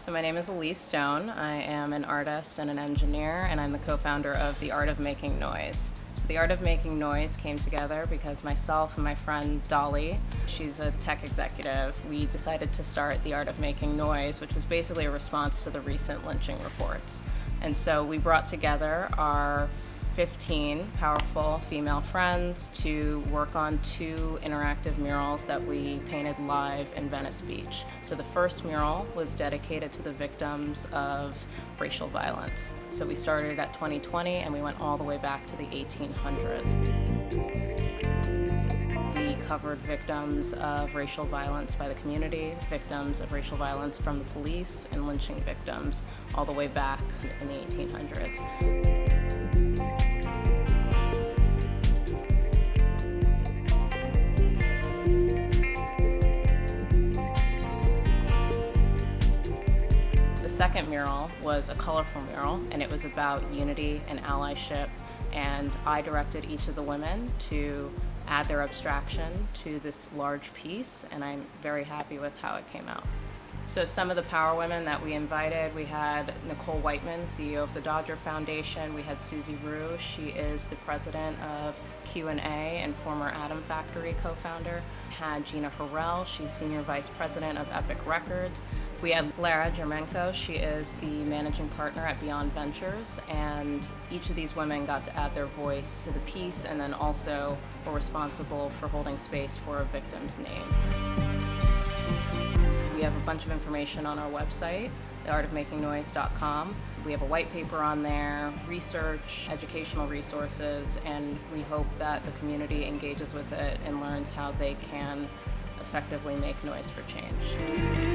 So my name is Alyse Stone. I am an artist and an engineer, and I'm the co-founder of The Art of Making Noise. So The Art of Making Noise came together because myself and my friend Dolly, she's a tech executive, we decided to start The Art of Making Noise, which was basically a response to the recent lynching reports. And so we brought together our 15 powerful female friends to work on 2 interactive murals that we painted live in Venice Beach. So the first mural was dedicated to the victims of racial violence. So we started at 2020 and we went all the way back to the 1800s. We covered victims of racial violence by the community, victims of racial violence from the police, and lynching victims all the way back in the 1800s. The second mural was a colorful mural, and it was about unity and allyship, and I directed each of the women to add their abstraction to this large piece, and I'm very happy with how it came out. So some of the power women that we invited, we had Nicole Whiteman, CEO of the Dodger Foundation. We had Susie Rue, she is the president of Q&A and former Atom Factory co-founder. Had Gina Harrell, she's senior vice president of Epic Records. We had Lara Germenko, she is the managing partner at Beyond Ventures, and each of these women got to add their voice to the piece and then also were responsible for holding space for a victim's name. We have a bunch of information on our website, theartofmakingnoise.com. We have a white paper on there, research, educational resources, and we hope that the community engages with it and learns how they can effectively make noise for change.